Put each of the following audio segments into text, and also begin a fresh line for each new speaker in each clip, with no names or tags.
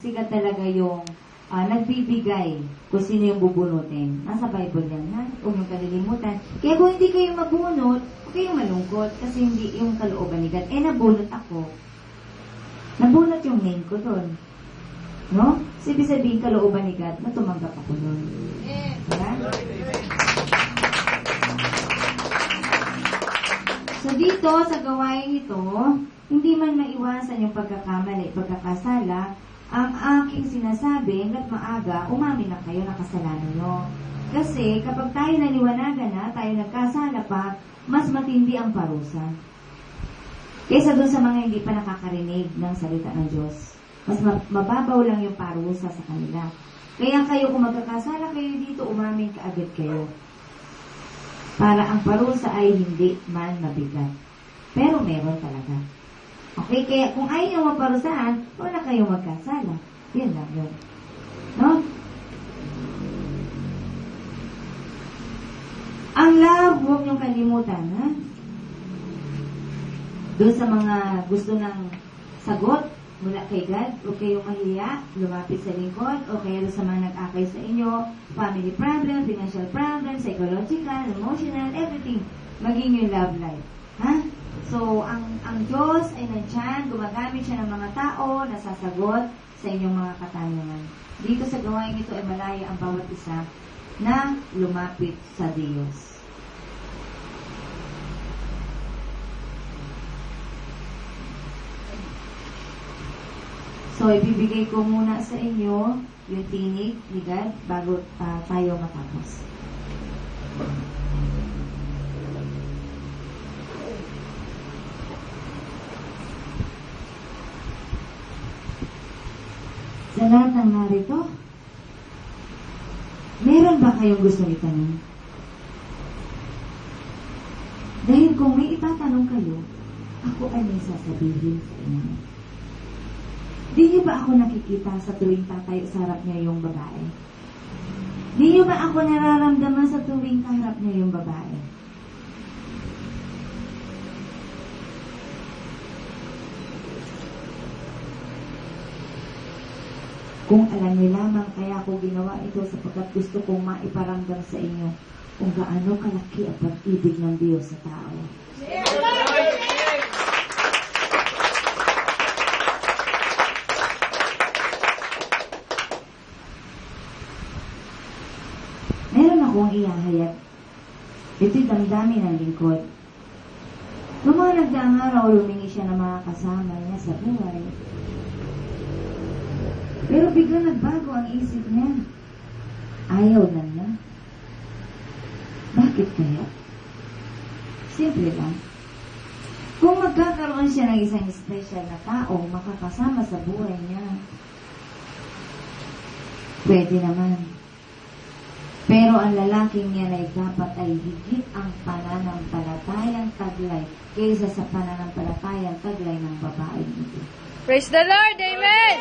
Sila talaga yung nagbibigay kung sino yung bubunutin. Nasa Bible yan, ha? Huwag yung kalilimutan. Kaya kung hindi kayo mabunot, huwag kayong malungkot kasi hindi yung kalooban ni God. Nabunot ako. Nabunot yung name ko doon. No? Ibig sabihin, kalooban ni God, na tumanggap ako doon. Diba? So dito, sa gawain ito, hindi man maiwasan yung pagkakamali, pagkakasala, ang aking sinasabi, hanggat maaga, umamin na kayo ng kasalanan nyo. Kasi kapag tayo naliwanagan na, tayo nagkasala pa, mas matindi ang parusa. Kaysa doon sa mga hindi pa nakakarinig ng salita ng Diyos. Mas mababaw lang yung parusa sa kanila. Kaya kayo, kung magkakasala kayo dito, umamin kaagad kayo. Para ang parusa ay hindi man mabigat. Pero meron talaga. Okay, kaya kung ayaw nyo maparusahan, wala kayong magkasala. Yan lang yun. No? Ang love, huwag nyong kalimutan, ha? Doon sa mga gusto ng sagot mula kay God, huwag kayong mahiya, lumapit sa lingkod, o kaya doon sa mga nag-akay sa inyo, family problem, financial problem, psychological, emotional, everything. Maging yung love life. Ha? So, ang Diyos ay nandyan, gumagamit siya ng mga tao na sasagot sa inyong mga katanungan. Dito sa gawain ito ay malaya ang bawat isa na lumapit sa Diyos. So, ibibigay ko muna sa inyo yung tinig ni God bago tayo matapos. Sa lahat ng narito, meron ba kayong gusto itanong? Dahil kung may itatanong kayo, ako ay may sasabihin sa inyo. Di niyo ba ako nakikita sa tuwing tatayo sa harap niya yung babae? Di niyo ba ako nararamdaman sa tuwing kaharap niya yung babae? Kung alam niyo lamang, kaya ko ginawa ito sapagkat gusto kong maiparamdam sa inyo kung gaano kalaki ang pag-ibig ng Diyos sa tao. Meron akong ihahayag. Ito'y damdamin ng lingkod. Noong mga nagdaang araw, lumingi siya ng mga kasama niya sa buhay. Pero biglang nagbago ang isip niya. Ayaw na niya. Bakit kaya? Simple lang. Kung magkakaroon siya ng isang special na tao makakasama sa buhay niya, pwede naman. Pero ang lalaking niya ay dapat ay higit ang pananampalatayang taglay kaysa sa pananampalatayang taglay ng babae ito.
Praise the Lord! Amen!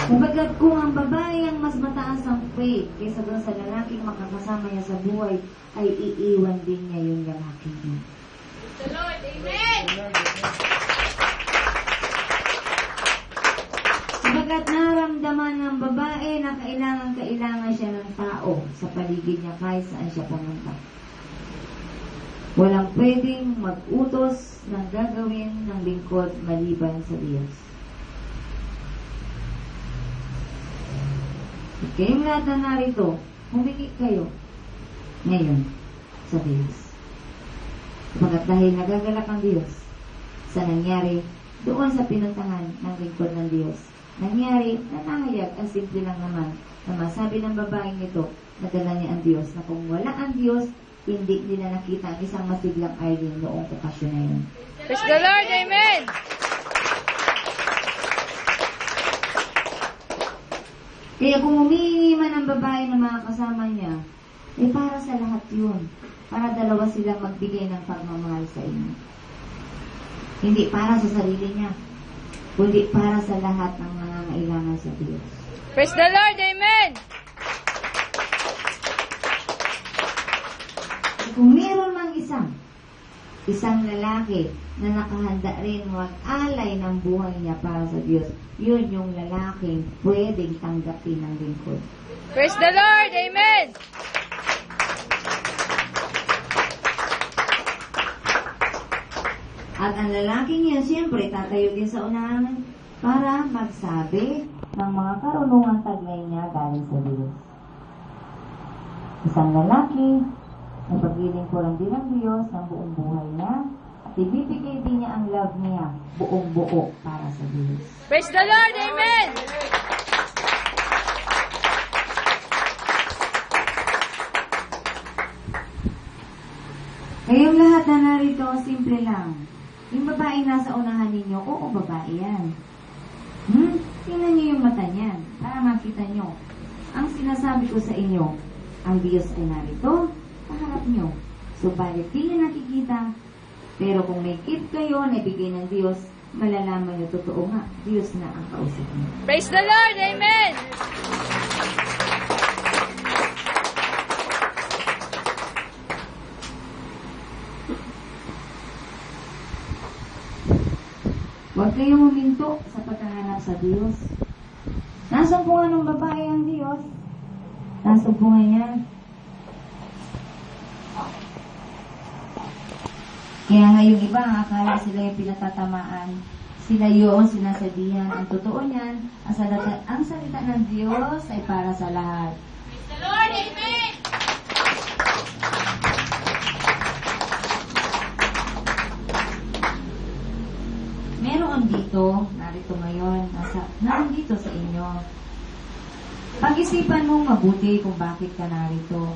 Kapagkat kung ang babae ang mas mataas ang faith kaysa doon sa lalaking makakasama niya sa buhay, ay iiwan din niya yung lalaki niya.
Praise the Lord! Amen!
Kapagkat naramdaman ng babae na kailangan siya ng tao sa paligid niya kahit saan siya pumunta. Walang pwedeng mag-utos ng gagawin ng lingkod maliban sa Diyos. Kayong lahat na narito, humingi kayo ngayon sa Diyos. Kapagkat dahil nagagalak ang Diyos sa nangyari doon sa pinuntahan ng lingkod ng Diyos, nangyari na nahayag ang simple lang naman na masabi ng babaeng ito na dala niya ang Diyos, na kung wala ang Diyos, hindi nila nakita ang isang masiglang Irene noong okasyon na yun.
Praise the Lord! Amen!
Kaya kung humihingi man ang babae ng mga kasama niya, eh para sa lahat yun. Para dalawa silang magbigay ng pagmamahal sa inyo. Hindi para sa sarili niya, kundi para sa lahat ng nangangailangan sa Diyos.
Praise the Lord! Amen!
Kung meron mang isang isang lalaki na nakahanda rin mag-alay ng buhay niya para sa Diyos, yun yung lalaking pwedeng tanggapin ng lingkod.
Praise the Lord. Amen.
At ang lalaking yan, siyempre, tatayo din sa unahan para magsabi ng mga karunungan taglay niya galing sa Diyos. Isang lalaki na paglilingkuran din ng Diyos ng buong buhay niya at ibibigay din niya ang love niya buong buo para sa Diyos.
Praise the Lord. Amen.
Kayong lahat na narito, simple lang. Yung babae nasa unahan ninyo, oo, babae yan. Tingnan niyo yung mata niyan para makita niyo. Ang sinasabi ko sa inyo, ang Diyos ay narito, kaharap niyo. Subalit di niyo nakikita, pero kung may gift kayo na ibigay ng Diyos, malalaman niyo totoo nga, Diyos na ang kausap niyo.
Praise the Lord. Amen.
Huwag kayong huminto sa pagkahanap sa Diyos. Nasumpungan ng babae ang Diyos. Nasumpungan niya. Kaya nga yung iba, akala sila yung pinatatamaan. Sila yung sinasabihan. Ang totoo niyan, ang salita ng Diyos ay para sa lahat.
Praise the Lord. Amen.
Meron dito, narito ngayon, nandito sa inyo. Pag-isipan mong mabuti kung bakit ka narito.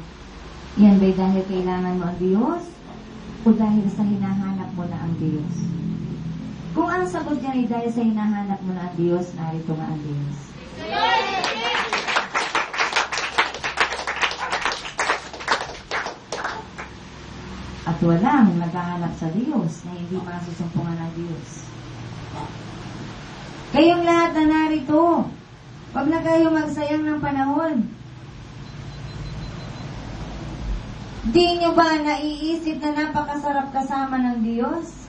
Yan ba'y dahil kailangan mo ang Diyos? O dahil sa hinahanap mo na ang Diyos? Kung ang sagot niya ay dahil sa hinahanap mo na ang Diyos, narito nga ang Diyos. At walang naghahanap sa Diyos na hindi masusumpungan ng Diyos. Kayong lahat na narito, huwag na kayo magsayang ng panahon. Di nyo ba naiisip na napakasarap kasama ng Diyos?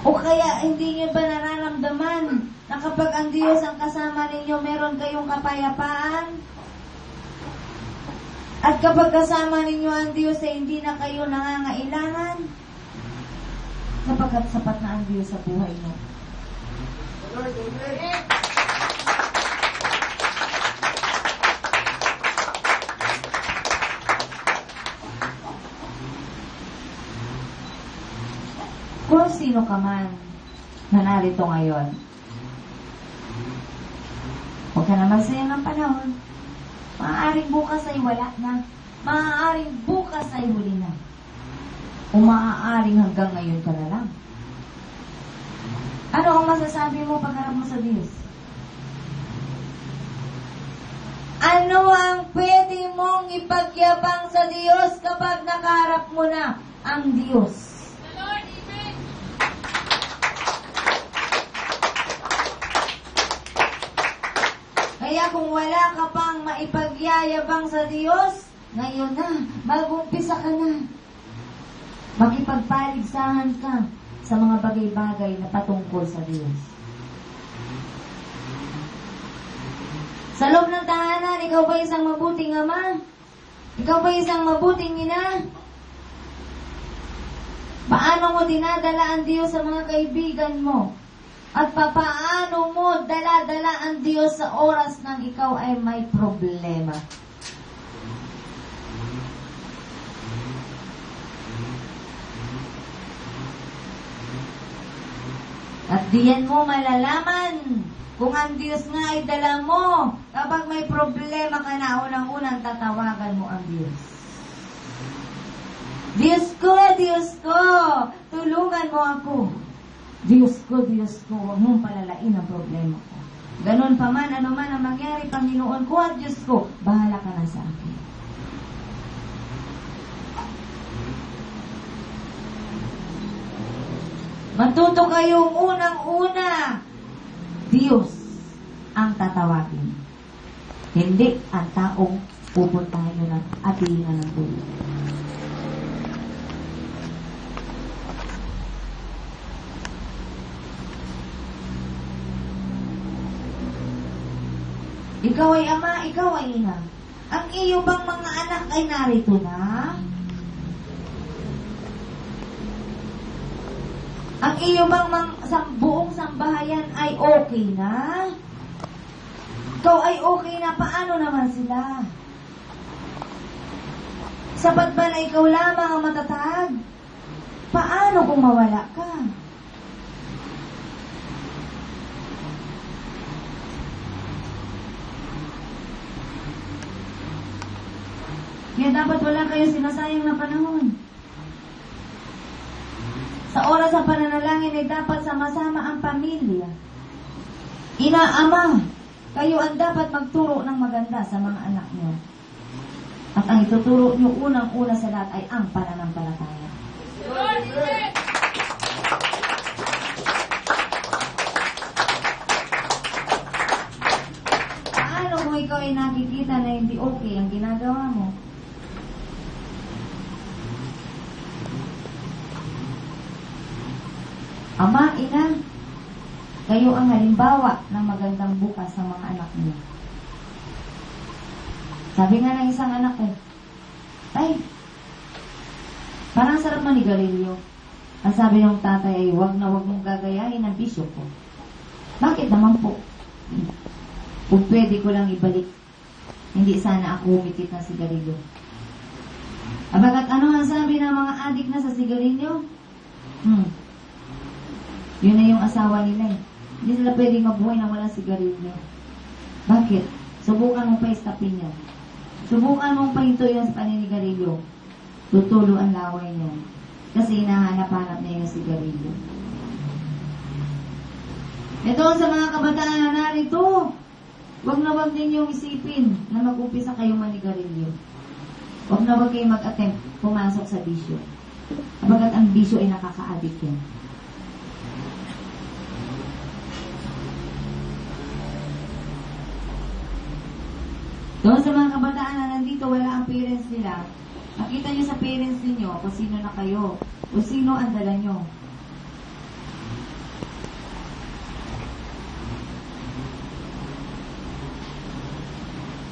O kaya hindi nyo ba nararamdaman na kapag ang Diyos ang kasama ninyo, meron kayong kapayapaan? At kapag kasama ninyo ang Diyos ay hindi na kayo nangangailangan? Sapagkat sapat na ang Diyos sa buhay mo. Kung sino ka man na narito ngayon, huwag ka na magsayang ng panahon. Maaaring bukas ay wala na. Maaaring bukas ay huli na. O maaaring hanggang ngayon ka na lang. Ano ang masasabi mo pagharap mo sa Diyos? Ano ang pwede mong ipagyabang sa Diyos kapag nakaharap mo na ang Diyos?
The Lord. Amen.
Kaya kung wala ka pang maipagyayabang sa Diyos, ngayon na, mag-umpisa ka na. Makipagpaligsahan ka sa mga bagay-bagay na patungkol sa Diyos. Sa loob ng tahanan, ikaw ba isang mabuting ama? Ikaw ba isang mabuting ina? Paano mo dinadala ang Diyos sa mga kaibigan mo? At paano mo dala-dala ang Diyos sa oras nang ikaw ay may problema? At diyan mo malalaman kung ang Diyos nga ay dala mo. Kapag may problema ka na, unang-unang tatawagan mo ang Diyos. Diyos ko, tulungan mo ako. Diyos ko, huwag mong palalain ang problema ko. Ganon pa man, ano man ang mangyari, Panginoon ko at Diyos ko, bahala ka na sa akin. Matuto kayong unang-una, Diyos ang tatawagin. Hindi ang taong pupuntahan nyo ng atingan ng tulog. Ikaw ay ama, ikaw ay ina. Ang iyo bang mga anak ay narito na? Ang iyo bang buong sambahayan ay okay na? Ikaw ay okay na, paano naman sila? Sapat ba na ikaw lamang ang matatag? Paano kung mawala ka? Kaya dapat wala kayong sinasayang na panahon. Sa oras ng pananalangin ay dapat sama-sama ang pamilya. Ina, ama, kayo ang dapat magturo ng maganda sa mga anak nyo. At ang ituturo nyo unang-una sa lahat ay ang pananampalataya.
Lord, amen.
Paano kung ikaw ay nakikita na hindi okay ang ginagawa mo? Ama, ina, kayo ang halimbawa ng magandang bukas sa mga anak niyo. Sabi nga ng isang anak ko, ay, parang sarap manigarilyo. Ang sabi ng tatay ay, wag na wag mong gagayahin ang bisyo ko. Bakit naman po? Kung pwede ko lang ibalik, hindi sana ako umitit ng sigarilyo. Abagat ano ang sabi ng mga adik na sa sigarilyo? Yun na yung asawa nila eh. Hindi sila pwedeng mabuhay na walang sigarilyo. Bakit? Subukan mong pa-istapin yan. Subukan mong pahinto yan sa paninigarilyo. Tutulo ang laway niya. Kasi hinahanap-hanap na yung sigarilyo. Ito sa mga kabataan na narito, wag na wag ninyong isipin na mag-umpisa kayong manigarilyo. Wag na wag kayong mag-attempt pumasok sa bisyo. Kabagat ang bisyo ay nakaka-addict yan. Doon sa mga kabataan na nandito, wala ang parents nila. Makita niyo sa parents ninyo kung sino na kayo, o sino ang dala nyo.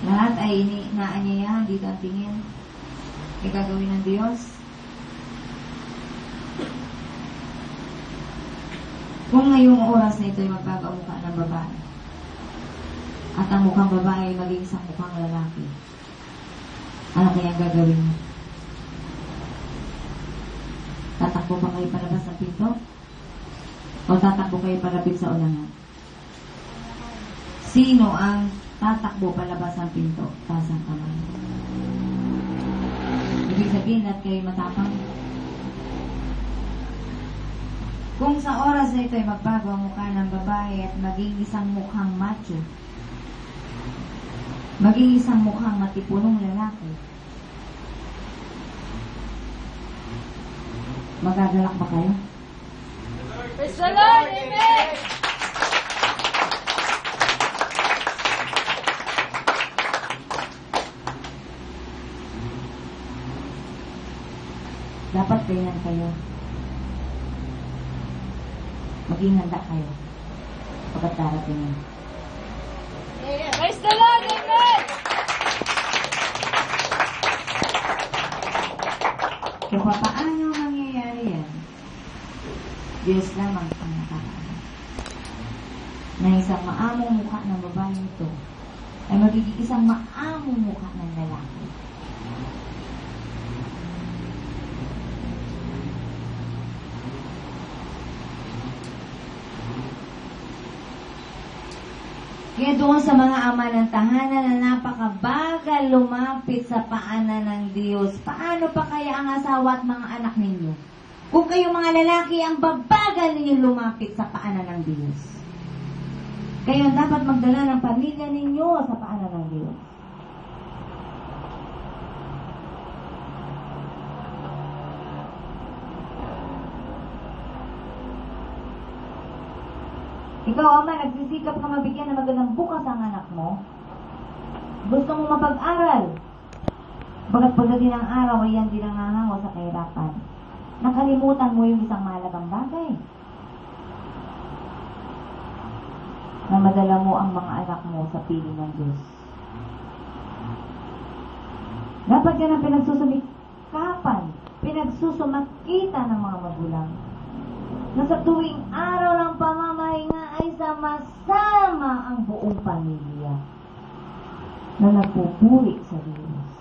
Lahat ay inaanyayahan dito ang tingin. Ay gagawin ng Diyos. Kung ngayong oras na ito ay magbago ang mukha ng babae, at ang mukhang babae ay maging isang mukhang lalaki, ano kaya gagawin mo? Tatakbo ba kayo palabas ng pinto? O tatakbo kayo palapit sa ulangan? Sino ang tatakbo palabas ng pinto? Taas ang kamay. Ibig sabihin at kayo matapang. Kung sa oras na ito ay magbago ang mukha ng babae at maging isang mukhang macho, maging isang mukhang matipunong lalaki, magagalak ba kayo?
Praise the Lord, amen.
Dapat ganyan kayo. Maging handa kayo kapag darating yan.
Praise the Lord, amen.
Kung paano mangyayari yan, Diyos lamang ang nakakaalam. Na isang maamong mukha ng babae ito ay magiging isang maamong mukha ng lalaki. Kaya doon sa mga ama ng tahanan na napakabagal lumapit sa paanan ng Diyos, paano pa kaya ang asawa at mga anak ninyo? Kung kayo mga lalaki, ang babagal ninyo lumapit sa paanan ng Diyos. Kayo dapat magdala ng pamilya ninyo sa paanan ng Diyos. Ikaw, ama, nagsisikap ka mabigyan ng magandang bukas ang anak mo. Gusto mo mapag-aral. Bagat pagdating ng araw ay yan din ang nangangaw sa kahirapan. Nakalimutan mo yung isang mahalagang bagay. na madala mo ang mga anak mo sa piling ng Diyos. Dapat yan ang pinagsusumikapan, pinagsusumakita ng mga magulang. Na sa tuwing araw ng pamamahinga ay sama-sama ang buong pamilya na nagpupuri sa Diyos.